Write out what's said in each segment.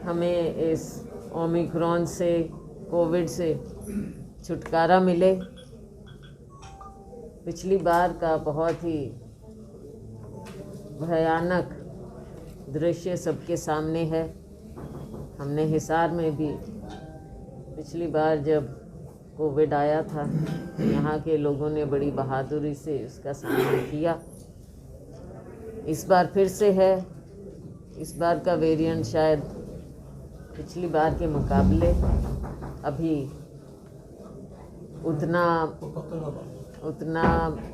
हमें इस ओमिक्रॉन से, कोविड से छुटकारा मिले। पिछली बार का बहुत ही भयानक दृश्य सबके सामने है। हमने हिसार में भी पिछली बार जब कोविड आया था तो यहाँ के लोगों ने बड़ी बहादुरी से उसका सामना किया। इस बार फिर से है। इस बार का वेरिएंट शायद पिछली बार के मुकाबले अभी उतना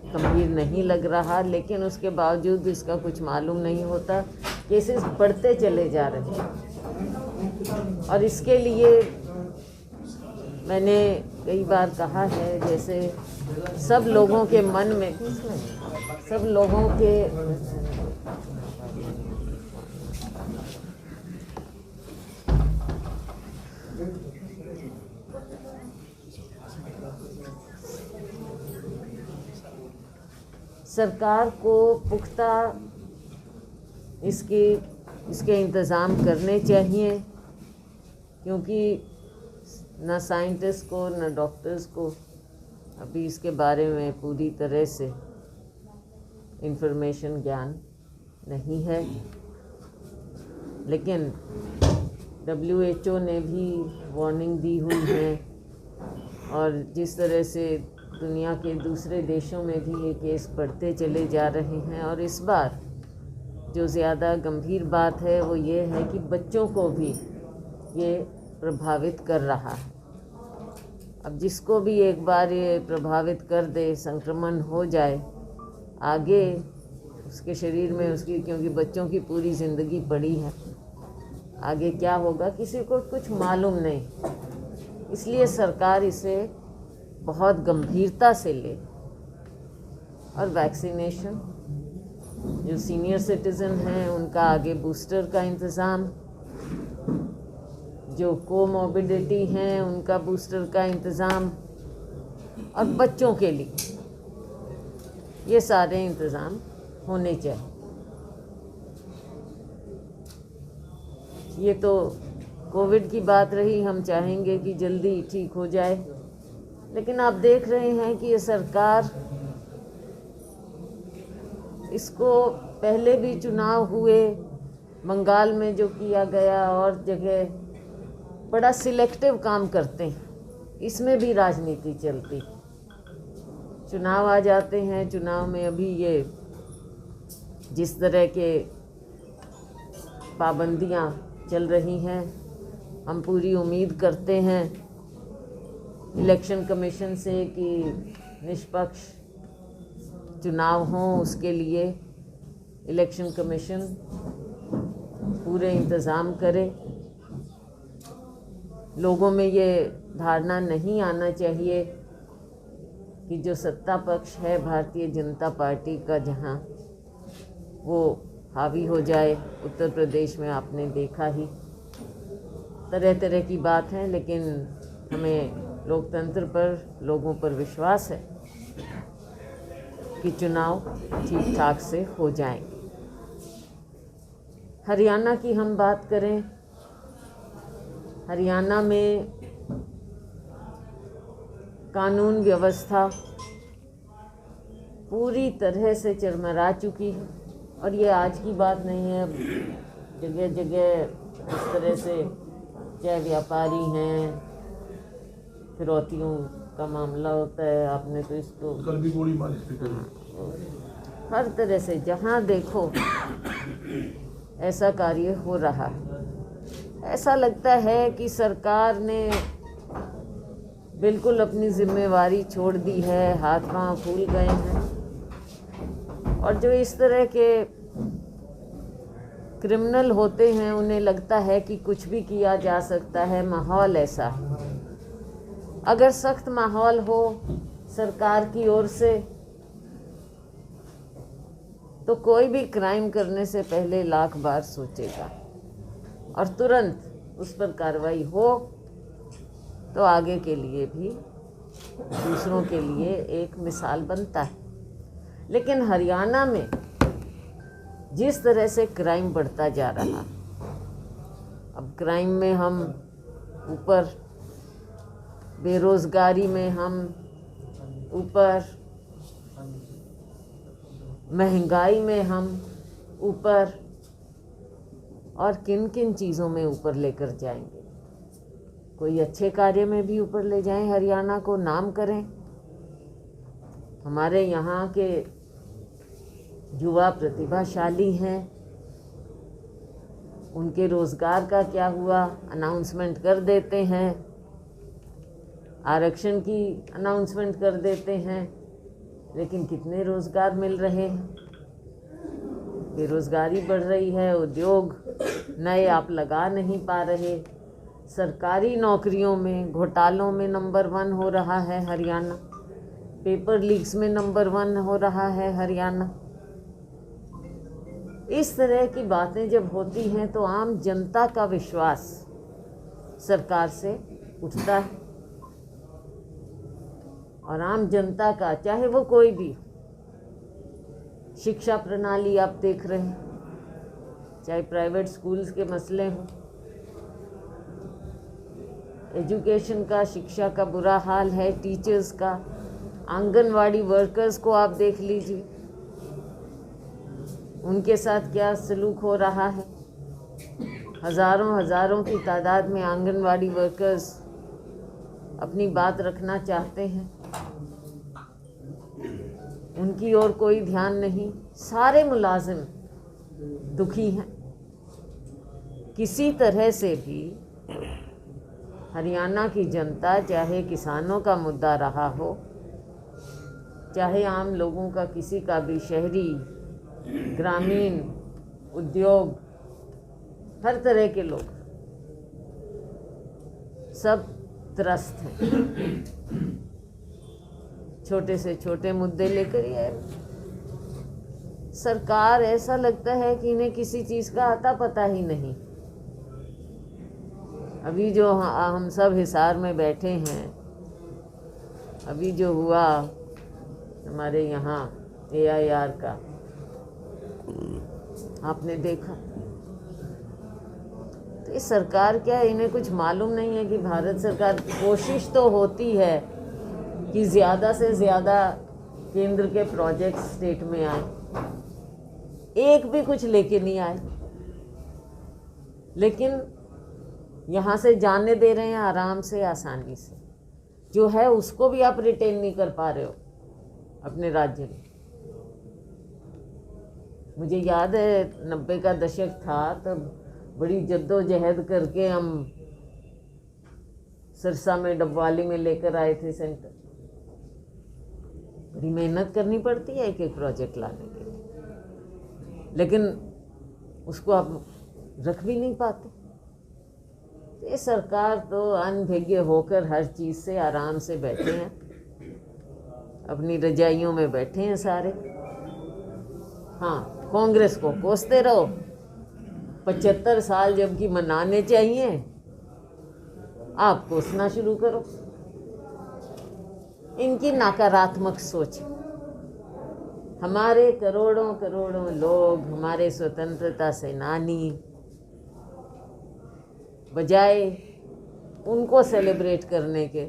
गंभीर नहीं लग रहा, लेकिन उसके बावजूद इसका कुछ मालूम नहीं होता। केसेस बढ़ते चले जा रहे हैं और इसके लिए मैंने कई बार कहा है, जैसे सब लोगों के मन में, सब लोगों के सरकार को पुख्ता इसके इंतज़ाम करने चाहिए, क्योंकि न साइंटिस्ट को न डॉक्टर्स को अभी इसके बारे में पूरी तरह से इन्फॉर्मेशन, ज्ञान नहीं है। लेकिन WHO ने भी वार्निंग दी हुई है और जिस तरह से दुनिया के दूसरे देशों में भी ये केस बढ़ते चले जा रहे हैं। और इस बार जो ज़्यादा गंभीर बात है वो ये है कि बच्चों को भी ये प्रभावित कर रहा है। अब जिसको भी एक बार ये प्रभावित कर दे, संक्रमण हो जाए, आगे उसके शरीर में उसकी, क्योंकि बच्चों की पूरी ज़िंदगी पड़ी है, आगे क्या होगा किसी को कुछ मालूम नहीं। इसलिए सरकार इसे बहुत गंभीरता से ले और वैक्सीनेशन, जो सीनियर सिटीज़न हैं उनका आगे बूस्टर का इंतज़ाम, जो कोमॉर्बिडिटी हैं उनका बूस्टर का इंतज़ाम, और बच्चों के लिए ये सारे इंतज़ाम होने चाहिए। ये तो कोविड की बात रही, हम चाहेंगे कि जल्दी ठीक हो जाए, लेकिन आप देख रहे हैं कि ये सरकार, इसको पहले भी चुनाव हुए, बंगाल में जो किया गया और जगह, बड़ा सिलेक्टिव काम करते हैं, इसमें भी राजनीति चलती। चुनाव आ जाते हैं, चुनाव में अभी ये जिस तरह के पाबंदियां चल रही हैं, हम पूरी उम्मीद करते हैं इलेक्शन कमीशन से कि निष्पक्ष चुनाव हों। उसके लिए इलेक्शन कमीशन पूरे इंतज़ाम करे। लोगों में ये धारणा नहीं आना चाहिए कि जो सत्ता पक्ष है भारतीय जनता पार्टी का, जहाँ वो हावी हो जाए। उत्तर प्रदेश में आपने देखा ही, तरह तरह की बात है, लेकिन हमें लोकतंत्र पर, लोगों पर विश्वास है कि चुनाव ठीक ठाक से हो जाएंगे। हरियाणा की हम बात करें, हरियाणा में कानून व्यवस्था पूरी तरह से चरमरा चुकी है। और ये आज की बात नहीं है, जगह जगह इस तरह से, चाहे व्यापारी हैं, फिरौतियों का मामला होता है, आपने तो इसको कल भी गोली मारी। हर तरह से जहाँ देखो ऐसा कार्य हो रहा है। ऐसा लगता है कि सरकार ने बिल्कुल अपनी जिम्मेवारी छोड़ दी है, हाथ पांव फूल गए हैं। और जो इस तरह के क्रिमिनल होते हैं, उन्हें लगता है कि कुछ भी किया जा सकता है। माहौल ऐसा है, अगर सख्त माहौल हो सरकार की ओर से तो कोई भी क्राइम करने से पहले लाख बार सोचेगा और तुरंत उस पर कार्रवाई हो तो आगे के लिए भी, दूसरों के लिए एक मिसाल बनता है। लेकिन हरियाणा में जिस तरह से क्राइम बढ़ता जा रहा अब क्राइम में हम ऊपर, बेरोज़गारी में हम ऊपर, महंगाई में हम ऊपर, और किन किन चीज़ों में ऊपर लेकर जाएंगे। कोई अच्छे कार्य में भी ऊपर ले जाएं, हरियाणा को नाम करें। हमारे यहाँ के युवा प्रतिभाशाली हैं, उनके रोज़गार का क्या हुआ अनाउंसमेंट कर देते हैं, आरक्षण की अनाउंसमेंट कर देते हैं, लेकिन कितने रोज़गार मिल रहे हैं? बेरोज़गारी बढ़ रही है, उद्योग नए आप लगा नहीं पा रहे। सरकारी नौकरियों में घोटालों में नंबर 1 हो रहा है हरियाणा, पेपर लीक्स में नंबर 1 हो रहा है हरियाणा। इस तरह की बातें जब होती हैं तो आम जनता का विश्वास सरकार से उठता है, और आम जनता का, चाहे वो कोई भी, शिक्षा प्रणाली आप देख रहे हैं, चाहे प्राइवेट स्कूल्स के मसले हों, एजुकेशन का, शिक्षा का बुरा हाल है, टीचर्स का, आंगनवाड़ी वर्कर्स को आप देख लीजिए, उनके साथ क्या सलूक हो रहा है। हज़ारों की तादाद में आंगनवाड़ी वर्कर्स अपनी बात रखना चाहते हैं, उनकी ओर कोई ध्यान नहीं। सारे मुलाजिम दुखी हैं। किसी तरह से भी हरियाणा की जनता, चाहे किसानों का मुद्दा रहा हो, चाहे आम लोगों का, किसी का भी, शहरी, ग्रामीण, उद्योग, हर तरह के लोग सब त्रस्त हैं। छोटे से छोटे मुद्दे लेकर ये सरकार, ऐसा लगता है कि इन्हें किसी चीज़ का आता पता ही नहीं। अभी जो हम सब हिसार में बैठे हैं, अभी जो हुआ हमारे यहाँ AIR का, आपने देखा, तो ये सरकार क्या, इन्हें कुछ मालूम नहीं है कि भारत सरकार कोशिश तो होती है कि ज़्यादा से ज़्यादा केंद्र के प्रोजेक्ट स्टेट में आए, एक भी कुछ लेके नहीं आए, लेकिन यहाँ से जाने दे रहे हैं आराम से, आसानी से। जो है उसको भी आप रिटेन नहीं कर पा रहे हो अपने राज्य में। मुझे याद है 90 का दशक था, तब बड़ी जद्दोजहद करके हम सिरसा में, डबवाली में लेकर आए थे सेंटर। बड़ी मेहनत करनी पड़ती है एक एक प्रोजेक्ट लाने के लिए, लेकिन उसको आप रख भी नहीं पाते। ये सरकार तो अनभिज्ञ होकर हर चीज़ से आराम से बैठे हैं, अपनी रजाइयों में बैठे हैं सारे। हाँ, कांग्रेस को कोसते रहो, 75 साल जबकि मनाने चाहिए, आप कोसना शुरू करो। इनकी नकारात्मक सोच। हमारे करोड़ों करोड़ों लोग, हमारे स्वतंत्रता सेनानी, बजाय उनको सेलिब्रेट करने के,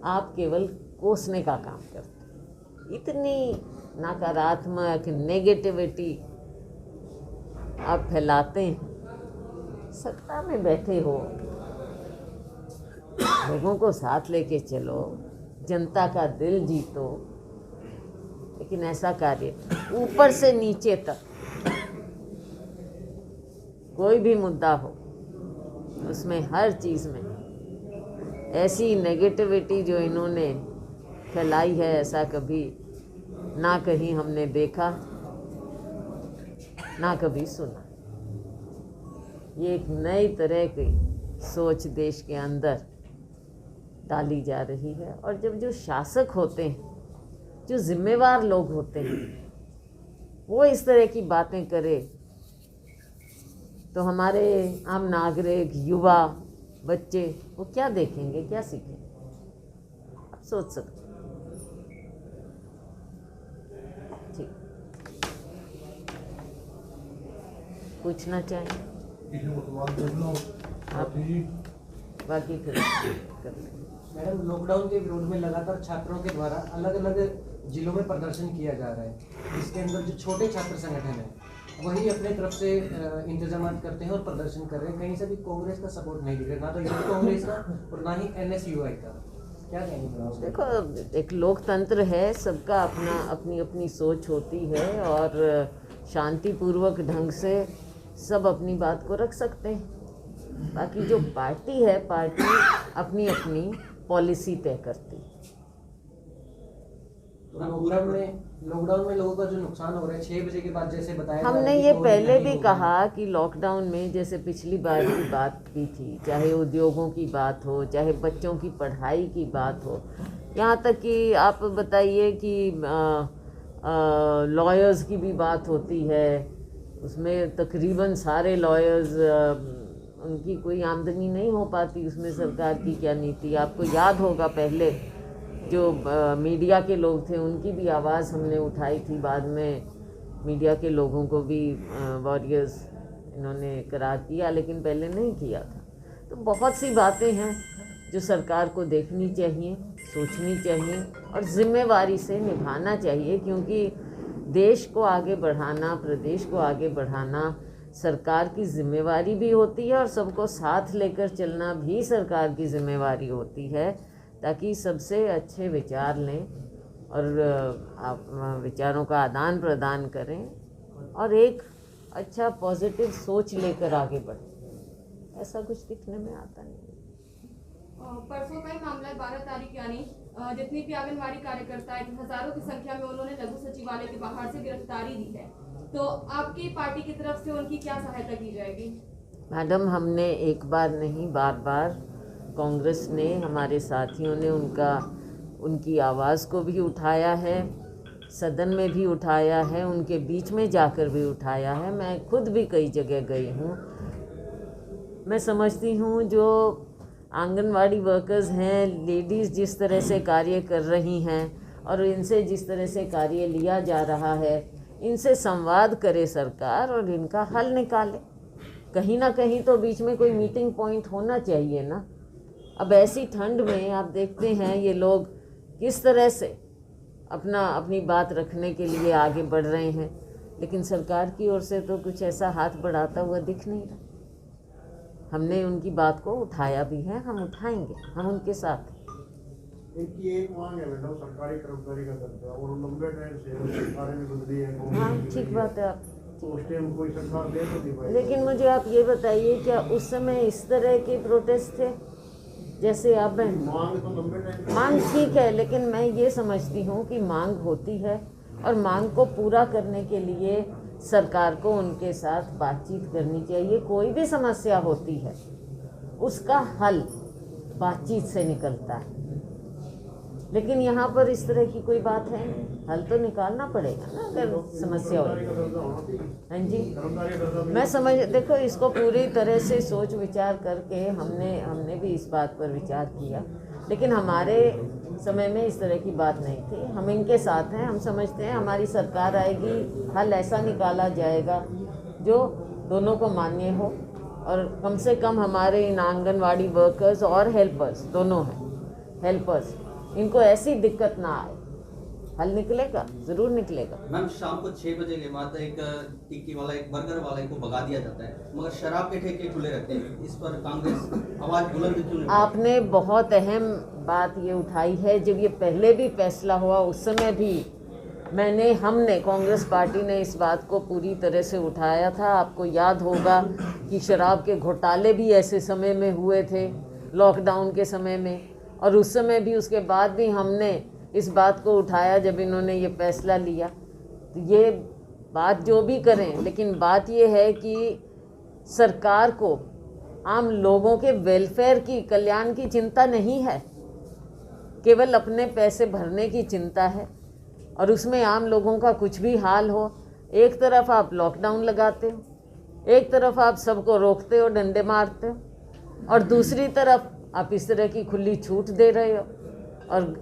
आप केवल कोसने का काम करते। इतनी नकारात्मक नेगेटिविटी आप फैलाते हैं। सत्ता में बैठे हो, लोगों को साथ लेके चलो, जनता का दिल जीतो, लेकिन ऐसा कार्य ऊपर से नीचे तक कोई भी मुद्दा हो, उसमें हर चीज़ में ऐसी नेगेटिविटी जो इन्होंने फैलाई है, ऐसा कभी ना कहीं हमने देखा, ना कभी सुना। ये एक नई तरह की सोच देश के अंदर डाली जा रही है। और जब जो शासक होते हैं, जो जिम्मेवार लोग होते हैं, वो इस तरह की बातें करे, तो हमारे आम नागरिक, युवा, बच्चे, वो क्या देखेंगे, क्या सीखेंगे? आप सोच सकते हैं। ठीक, पूछना चाहिए। बाकी फिर कर लेंगे। मैडम, लॉकडाउन के विरोध में लगातार छात्रों के द्वारा अलग अलग जिलों में प्रदर्शन किया जा रहा है। इसके अंदर जो छोटे छात्र संगठन है वही अपने तरफ से इंतजाम करते हैं और प्रदर्शन कर रहे हैं। कहीं से भी कांग्रेस का सपोर्ट नहीं दिख रहा, ना तो यूथ कांग्रेस का और ना ही NSUI का। क्या कहेंगे? देखो, एक लोकतंत्र है, सबका अपनी अपनी सोच होती है और शांतिपूर्वक ढंग से सब अपनी बात को रख सकते हैं। बाकी जो पार्टी है, पार्टी अपनी अपनी पॉलिसी तय करती है। लॉकडाउन में लोगों का जो नुकसान हो रहा है 6 बजे के बाद, जैसे बताया हमने ये पहले भी कहा कि लॉकडाउन में जैसे पिछली बार की बात की थी, चाहे उद्योगों की बात हो, चाहे बच्चों की पढ़ाई की बात हो, यहाँ तक कि आप बताइए कि लॉयर्स की भी बात होती है। उसमें तकरीबन सारे लॉयर्स, उनकी कोई आमदनी नहीं हो पाती। उसमें सरकार की क्या नीति, आपको याद होगा पहले जो मीडिया के लोग थे उनकी भी आवाज़ हमने उठाई थी। बाद में मीडिया के लोगों को भी वॉरियर्स इन्होंने करार किया, लेकिन पहले नहीं किया था। तो बहुत सी बातें हैं जो सरकार को देखनी चाहिए, सोचनी चाहिए और जिम्मेवारी से निभाना चाहिए, क्योंकि देश को आगे बढ़ाना, प्रदेश को आगे बढ़ाना सरकार की जिम्मेवारी भी होती है और सबको साथ लेकर चलना भी सरकार की जिम्मेवारी होती है, ताकि सबसे अच्छे विचार लें और आप विचारों का आदान प्रदान करें और एक अच्छा पॉजिटिव सोच लेकर आगे बढ़ें। ऐसा कुछ दिखने में आता नहीं। परसों का ही मामला है, 12 तारीख यानी जितनी भी आंगनवाड़ी कार्यकर्ता है, हजारों की संख्या में उन्होंने लघु सचिवालय के बाहर से गिरफ्तारी दी है, तो आपकी पार्टी की तरफ से उनकी क्या सहायता की जाएगी? मैडम, हमने एक बार नहीं, बार बार कांग्रेस ने, हमारे साथियों ने उनकी आवाज़ को भी उठाया है, सदन में भी उठाया है, उनके बीच में जाकर भी उठाया है। मैं खुद भी कई जगह गई हूँ। मैं समझती हूँ जो आंगनवाड़ी वर्कर्स हैं, लेडीज़ जिस तरह से कार्य कर रही हैं और इनसे जिस तरह से कार्य लिया जा रहा है, इनसे संवाद करे सरकार और इनका हल निकाले। कहीं ना कहीं तो बीच में कोई मीटिंग पॉइंट होना चाहिए ना। अब ऐसी ठंड में आप देखते हैं ये लोग किस तरह से अपनी बात रखने के लिए आगे बढ़ रहे हैं, लेकिन सरकार की ओर से तो कुछ ऐसा हाथ बढ़ाता हुआ दिख नहीं रहा। हमने उनकी बात को उठाया भी है, हम उठाएंगे, हम उनके साथ। इनकी एक मांग है मैडम, सरकारी कर्मचारी का दर्जा, और लंबे टाइम से सरकार में बदली है। हाँ, ठीक बात है। आप तो उस टाइम कोई सरकार दे तो नहीं पाई। लेकिन मुझे आप ये बताइए, क्या उस समय इस तरह के प्रोटेस्ट थे जैसे अब हैं? मांग तो लंबे टाइम, मांग ठीक है, लेकिन मैं ये समझती हूँ कि मांग होती है और मांग को पूरा करने के लिए सरकार को उनके साथ बातचीत करनी चाहिए। कोई भी समस्या होती है उसका हल बातचीत से निकलता है, लेकिन यहाँ पर इस तरह की कोई बात है नहीं। हल तो निकालना पड़ेगा ना अगर समस्या हो। हाँ जी, देखो, इसको पूरी तरह से सोच विचार करके हमने भी इस बात पर विचार किया, लेकिन हमारे समय में इस तरह की बात नहीं थी। हम इनके साथ हैं, हम समझते हैं हमारी सरकार आएगी, हल ऐसा निकाला जाएगा जो दोनों को मान्य हो और कम से कम हमारे इन आंगनवाड़ी वर्कर्स और हेल्पर्स, दोनों हैं हेल्पर्स, इनको ऐसी दिक्कत ना आए। हल निकलेगा, जरूर निकलेगा। मैम, शाम को 6 बजे के बाद एक टिक्की वाला, एक बर्गर वाला को भगा दिया जाता है, मगर शराब के ठेके खुले रहते हैं। इस पर कांग्रेस आवाज बुलंद क्यों नहीं? आपने बहुत अहम बात ये उठाई है। जब ये पहले भी फैसला हुआ उस समय भी हमने कांग्रेस पार्टी ने इस बात को पूरी तरह से उठाया था। आपको याद होगा कि शराब के घोटाले भी ऐसे समय में हुए थे, लॉकडाउन के समय में, और उस समय भी, उसके बाद भी हमने इस बात को उठाया जब इन्होंने ये फैसला लिया। तो ये बात जो भी करें, लेकिन बात ये है कि सरकार को आम लोगों के वेलफेयर की, कल्याण की चिंता नहीं है, केवल अपने पैसे भरने की चिंता है। और उसमें आम लोगों का कुछ भी हाल हो, एक तरफ आप लॉकडाउन लगाते हो, एक तरफ आप सबको रोकते हो, डंडे मारते हो, और दूसरी तरफ आप इस तरह की खुली छूट दे रहे हो और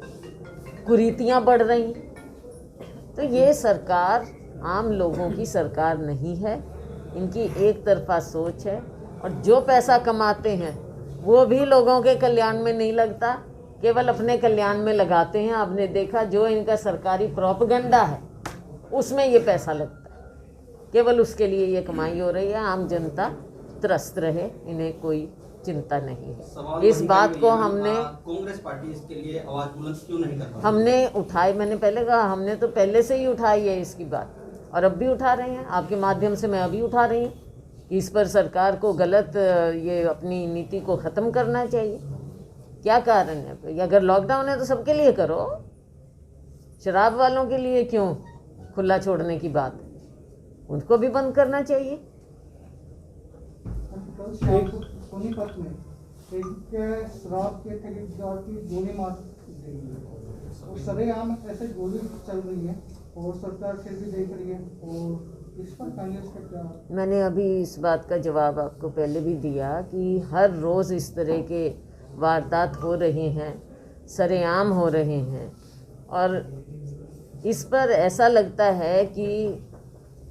कुरीतियाँ बढ़ रही। तो ये सरकार आम लोगों की सरकार नहीं है, इनकी एक तरफा सोच है। और जो पैसा कमाते हैं वो भी लोगों के कल्याण में नहीं लगता, केवल अपने कल्याण में लगाते हैं। आपने देखा जो इनका सरकारी प्रोपेगेंडा है उसमें ये पैसा लगता है, केवल उसके लिए ये कमाई हो रही है। आम जनता त्रस्त रहे, इन्हें कोई चिंता नहीं है। इस बात को हमने कांग्रेस पार्टी इसके लिए आवाज बुलंद क्यों नहीं कर पाती? हमने उठाई, मैंने पहले कहा, हमने तो पहले से ही उठाई है इसकी बात, और अब भी उठा रहे हैं। आपके माध्यम से मैं अभी उठा रही हूँ कि इस पर सरकार को गलत ये अपनी नीति को ख़त्म करना चाहिए। क्या कारण है? अगर लॉकडाउन है तो सबके लिए करो, शराब वालों के लिए क्यों खुला छोड़ने की बात है? उनको भी बंद करना चाहिए। सोनीपत में एक शराब के ठेकेदार की गोली मार दी है और सरेआम ऐसे गोली चल रही है और सरकार फिर भी देख रही है, और इस पर कांग्रेस का क्या? मैंने अभी इस बात का जवाब आपको पहले भी दिया कि हर रोज़ इस तरह के वारदात हो रहे हैं, सरेआम हो रहे हैं, और इस पर ऐसा लगता है कि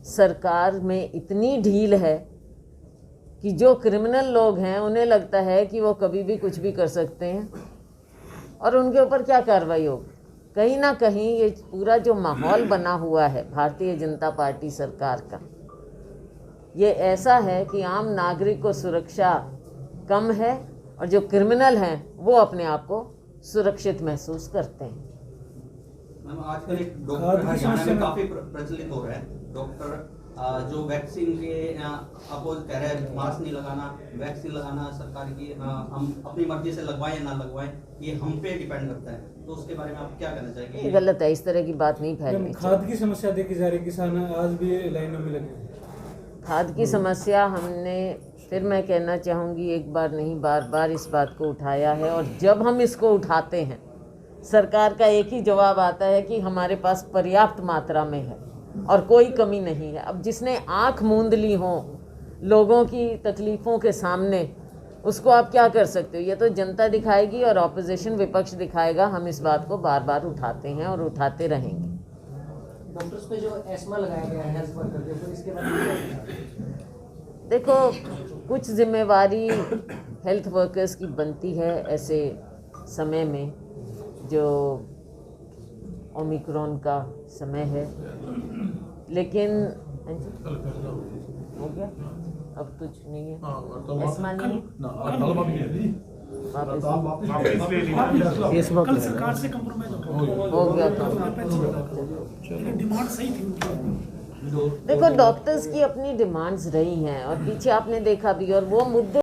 सरकार में इतनी ढील है कि जो क्रिमिनल लोग हैं उन्हें लगता है कि वो कभी भी कुछ भी कर सकते हैं और उनके ऊपर क्या कार्रवाई होगी। कहीं ना कहीं ये पूरा जो माहौल बना हुआ है भारतीय जनता पार्टी सरकार का, ये ऐसा है कि आम नागरिक को सुरक्षा कम है और जो क्रिमिनल हैं वो अपने आप को सुरक्षित महसूस करते हैं। मैम, आजकल एक डॉक्टर हरियाणा में काफी प्रचलित हो रहा है, डॉक्टर जो वैक्सीन के अपोज कह रहे हैं, मास्क नहीं लगाना, वैक्सीन लगाना सरकार की, हम अपनी मर्जी से लगवाएं ना लगवाएं, ये हम पे डिपेंड करता है। तो उसके बारे में आप क्या कहना चाहेंगे? ये गलत है, इस तरह की बात नहीं फैलनी चाहिए। खाद की समस्या देखी जा रही है, किसान आज भी लाइनों में लगे। खाद की समस्या हमने, फिर मैं कहना चाहूँगी, एक बार नहीं बार बार इस बात को उठाया है, और जब हम इसको उठाते हैं सरकार का एक ही जवाब आता है कि हमारे पास पर्याप्त मात्रा में है और कोई कमी नहीं है। अब जिसने आँख मूंद ली हो लोगों की तकलीफ़ों के सामने, उसको आप क्या कर सकते हो? ये तो जनता दिखाएगी और ऑपोजिशन विपक्ष दिखाएगा। हम इस बात को बार बार उठाते हैं और उठाते रहेंगे। डॉक्टर्स पे जो एस्मा लगाया गया है हेल्थ वर्कर के, तो इसके बारे में क्या कहना? देखो, कुछ जिम्मेवारी हेल्थ वर्कर्स की बनती है ऐसे समय में जो ओमिक्रॉन का समय है, लेकिन हो गया, अब कुछ नहीं है, एस्मा नहीं है, सरकार से कंप्रोमाइज हो गया तो डिमांड सही थी उनकी। देखो, डॉक्टर्स की अपनी डिमांड्स रही हैं और पीछे आपने देखा भी, और वो मुद्दे